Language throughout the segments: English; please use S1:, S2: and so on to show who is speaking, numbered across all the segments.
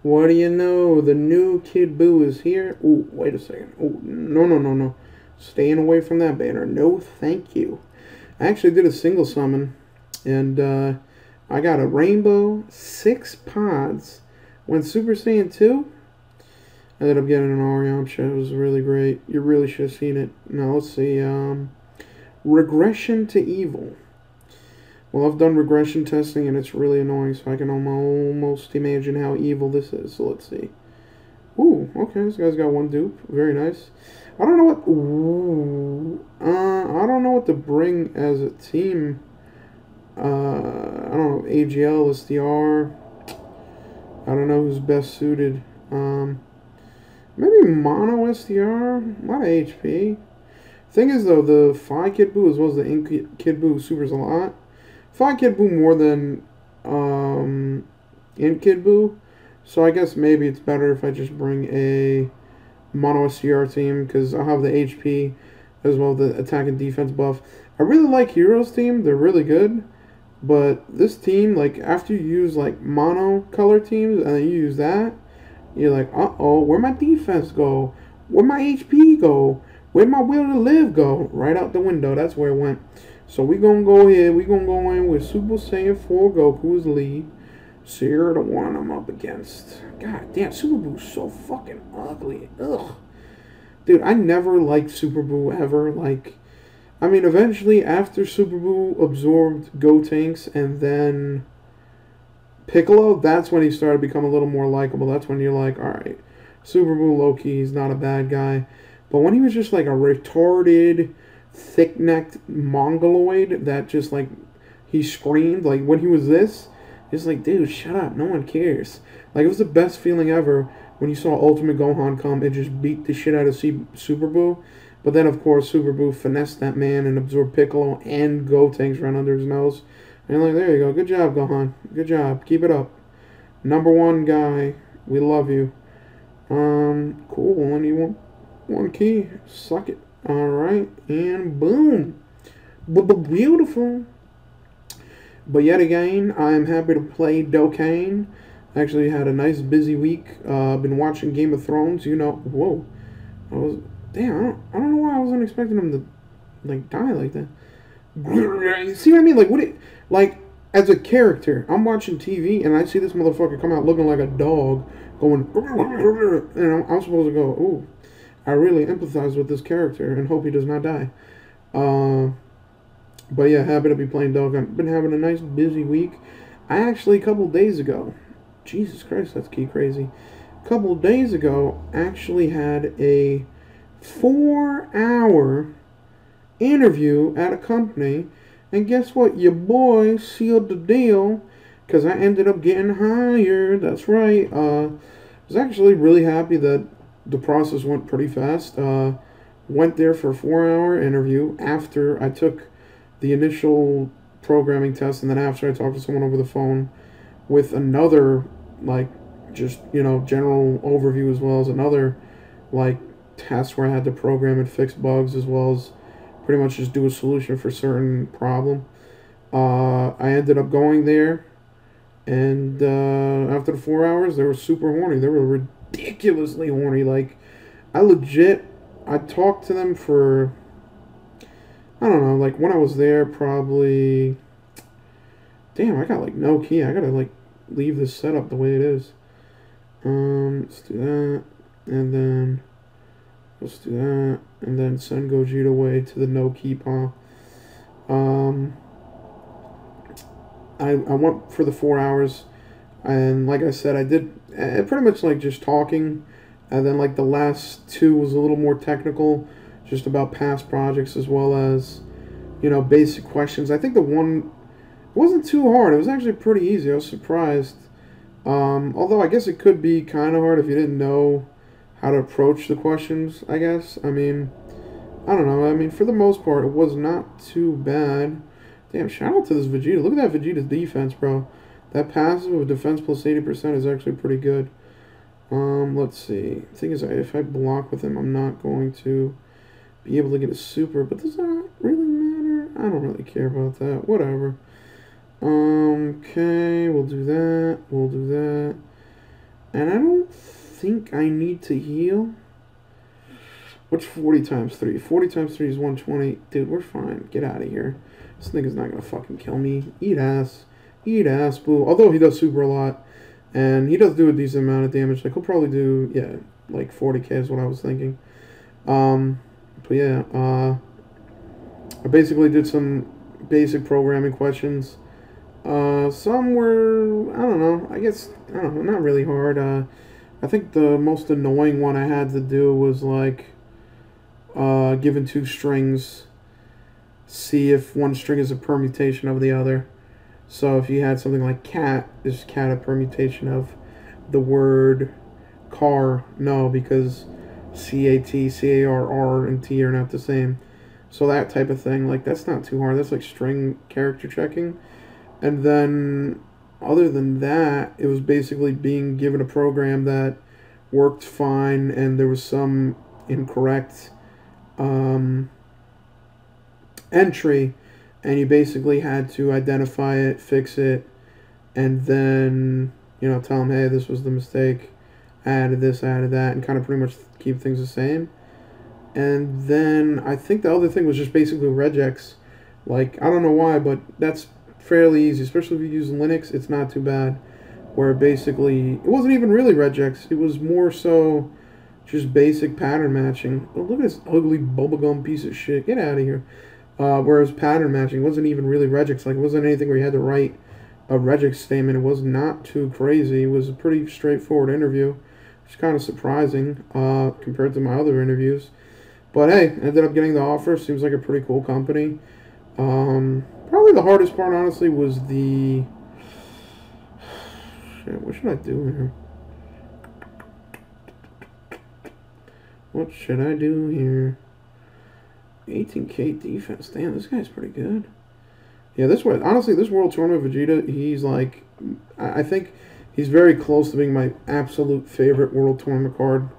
S1: What do you know? The new Kid Buu is here. Oh, wait a second. Oh, no, no, no, no. Staying away from that banner. No, thank you. I actually did a single summon, and I got a rainbow, 6 pods. Went Super Saiyan 2. I ended up getting an Oriamcha. It was really great. You really should have seen it. Now, let's see. Regression to Evil. Well, I've done regression testing, and it's really annoying, so I can almost imagine how evil this is. So let's see. Ooh, okay, this guy's got one dupe. Very nice. I don't know what. Ooh, I don't know what to bring as a team. I don't know. AGL, SDR. I don't know who's best suited. Maybe Mono SDR. A lot of HP. Thing is, though, the Phi Kid Buu as well as the INT Kid Buu supers a lot. Phi Kid Buu more than INT Kid Buu. So I guess maybe it's better if I just bring a mono SCR team because I'll have the HP as well as the attack and defense buff. I really like Heroes team; they're really good. But this team, like after you use like mono color teams and then you use that, you're like, uh-oh, where'd my defense go? Where'd my HP go? Where'd my will to live go? Right out the window. That's where it went. So we gonna go here. We gonna go in with Super Saiyan 4 Goku's lead. So you're the one I'm up against. God damn, Super Boo's so fucking ugly. Ugh. Dude, I never liked Super Boo ever. Like, I mean, eventually after Super Boo absorbed Gotenks and then Piccolo, that's when he started to become a little more likable. That's when you're like, alright, Super Boo low-key, he's not a bad guy. But when he was just like a retarded, thick-necked mongoloid that just like, he screamed, like when he was this, it's like, dude, shut up, no one cares. Like, it was the best feeling ever when you saw Ultimate Gohan come and just beat the shit out of Super Boo. But then, of course, Super Boo finessed that man and absorbed Piccolo and Gotenks right under his nose. And like, there you go. Good job, Gohan. Good job. Keep it up. Number one guy. We love you. Cool. Only one key. Suck it. Alright. And boom. Beautiful. But yet again, I'm happy to play Dokkan. Actually had a nice busy week. Been watching Game of Thrones. You know, whoa. I was, damn, I don't know why I wasn't expecting him to, like, die like that. You see what I mean? Like, what it, like, as a character, I'm watching TV and I see this motherfucker come out looking like a dog, going, and I'm supposed to go, ooh, I really empathize with this character and hope he does not die. But yeah, happy to be playing Dokkan. Been having a nice busy week. I actually, a couple days ago, Jesus Christ, that's key crazy. A couple days ago, actually had a 4-hour interview at a company, and guess what? Your boy sealed the deal because I ended up getting hired. That's right. I was actually really happy that the process went pretty fast. Went there for a 4-hour interview after I took the initial programming test, and then after I talked to someone over the phone with another, like, just, you know, general overview as well as another, like, test where I had to program and fix bugs as well as pretty much just do a solution for a certain problem. I ended up going there, and after the 4 hours, they were super horny. They were ridiculously horny. Like, I talked to them for, I don't know, like when I was there, probably, damn, I got like no key. I gotta like leave this setup the way it is. Let's do that, and then let's do that, and then send Gogeta away to the no key pile. I went for the 4 hours, and like I said, I did pretty much like just talking, and then like the last two was a little more technical, just about past projects as well as, you know, basic questions. I think the one wasn't too hard. It was actually pretty easy. I was surprised. Although I guess it could be kind of hard if you didn't know how to approach the questions, I guess. I mean, I don't know. I mean, for the most part, it was not too bad. Damn, shout out to this Vegeta. Look at that Vegeta's defense, bro. That passive of defense plus 80% is actually pretty good. Let's see. The thing is, if I block with him, I'm not going to be able to get a super, but does that really matter? I don't really care about that. Whatever. Okay, we'll do that. We'll do that. And I don't think I need to heal. What's 40 times 3? 40 times 3 is 120. Dude, we're fine. Get out of here. This nigga's not gonna fucking kill me. Eat ass. Eat ass, Buu. Although he does super a lot. And he does do a decent amount of damage. Like, he'll probably do, yeah, like 40k is what I was thinking. But yeah, I basically did some basic programming questions. Some were, I don't know, I don't know, not really hard. I think the most annoying one I had to do was like, given two strings, see if one string is a permutation of the other. So if you had something like cat, is cat a permutation of the word car? No, because C-A-T, C-A-R-R, and T are not the same. So that type of thing, like, that's not too hard. That's like string character checking. And then, other than that, it was basically being given a program that worked fine, and there was some incorrect entry, and you basically had to identify it, fix it, and then, you know, tell them, hey, this was the mistake, I added this, I added that, and kind of pretty much keep things the same. And then I think the other thing was just basically regex. Like, I don't know why, but that's fairly easy, especially if you use Linux. It's not too bad. Where basically, it wasn't even really regex. It was more so just basic pattern matching. Oh, look at this ugly bubblegum piece of shit. Get out of here. Whereas pattern matching wasn't even really regex. Like, it wasn't anything where you had to write a regex statement. It was not too crazy. It was a pretty straightforward interview. It's kind of surprising compared to my other interviews. But hey, ended up getting the offer. Seems like a pretty cool company. Probably the hardest part, honestly, was the... Shit, what should I do here? What should I do here? 18k defense. Damn, this guy's pretty good. Yeah, this way, honestly, this World Tournament Vegeta, he's like... I think he's very close to being my absolute favorite World Tournament card.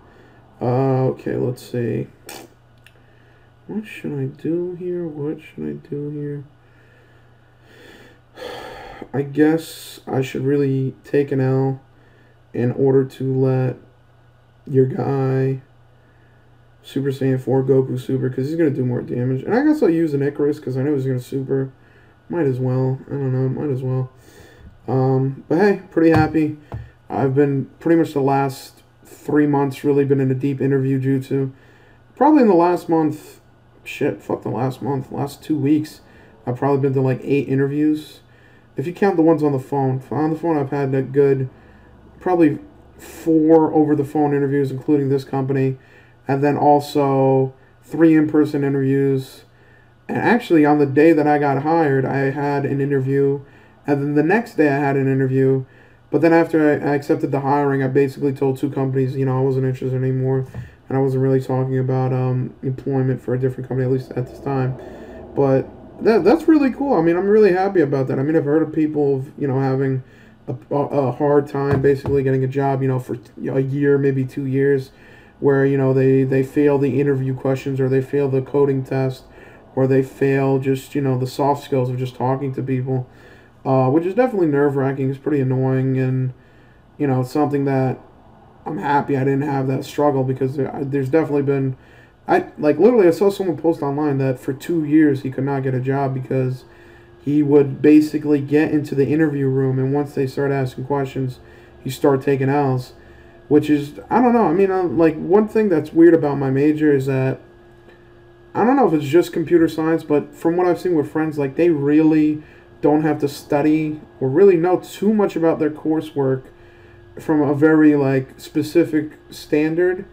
S1: Okay, let's see. What should I do here? What should I do here? I guess I should really take an L in order to let your guy Super Saiyan 4 Goku Super, because he's going to do more damage. And I guess I'll use an Icarus because I know he's going to Super. Might as well. I don't know. Might as well. But hey, pretty happy. I've been pretty much the last 3 months really been in a deep interview jutsu. Probably in the last month... Shit, fuck the last month. Last 2 weeks, I've probably been to like 8 interviews. If you count the ones on the phone. On the phone, I've had a good, probably 4 over-the-phone interviews, including this company. And then also 3 in-person interviews. And actually, on the day that I got hired, I had an interview. And then the next day, I had an interview. But then after I accepted the hiring, I basically told 2 companies, you know, I wasn't interested anymore. And I wasn't really talking about employment for a different company, at least at this time. But that's really cool. I mean, I'm really happy about that. I mean, I've heard of people, you know, having a hard time basically getting a job, you know, for a year, maybe 2 years, where, you know, they fail the interview questions, or they fail the coding test, or they fail just, you know, the soft skills of just talking to people, which is definitely nerve-wracking. It's pretty annoying, and, you know, it's something that I'm happy I didn't have that struggle, because there's definitely been... literally, I saw someone post online that for 2 years he could not get a job because he would basically get into the interview room, and once they start asking questions, he start taking L's, which is, I don't know, I mean, like, one thing that's weird about my major is that, I don't know if it's just computer science, but from what I've seen with friends, like, they really don't have to study or really know too much about their coursework from a very, like, specific standard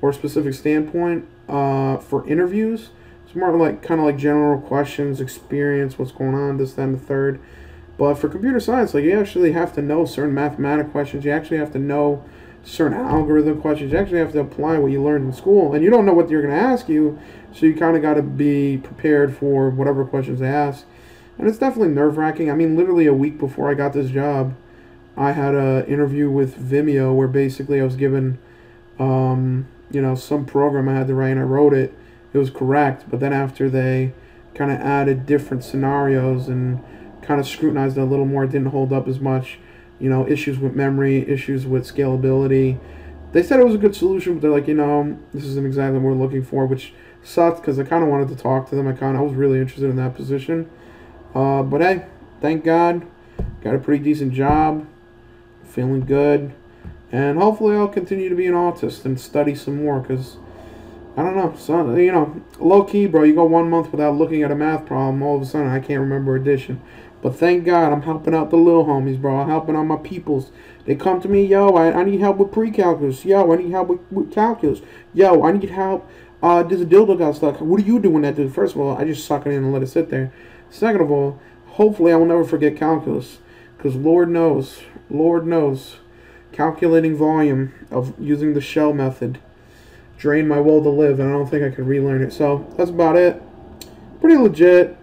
S1: or specific standpoint for interviews. It's more like kind of like general questions, experience, what's going on, this, that, and the third. But for computer science, like, you actually have to know certain mathematical questions. You actually have to know certain algorithm questions. You actually have to apply what you learned in school. And you don't know what they're going to ask you, so you kind of got to be prepared for whatever questions they ask. And it's definitely nerve-wracking. I mean, literally a week before I got this job, I had an interview with Vimeo where basically I was given, you know, some program I had to write, and I wrote it. It was correct, but then after they kind of added different scenarios and kind of scrutinized it a little more, it didn't hold up as much. you know, issues with memory, issues with scalability. They said it was a good solution, but they're like, you know, this isn't exactly what we're looking for, which sucked because I kind of wanted to talk to them. I was really interested in that position. But hey, thank God, got a pretty decent job, feeling good, and hopefully I'll continue to be an autist and study some more because I don't know. So, you know, low key, bro, you go 1 month without looking at a math problem, all of a sudden I can't remember addition. But thank God I'm helping out the little homies, bro. I'm helping out my peoples. They come to me, yo, I need help with pre-calculus. Yo, I need help with calculus. Yo, I need help. There's a dildo got stuck. What are you doing that, dude? First of all, I just suck it in and let it sit there. Second of all, hopefully I will never forget calculus. Because Lord knows, calculating volume of using the shell method drained my will to live, and I don't think I could relearn it. So that's about it. Pretty legit.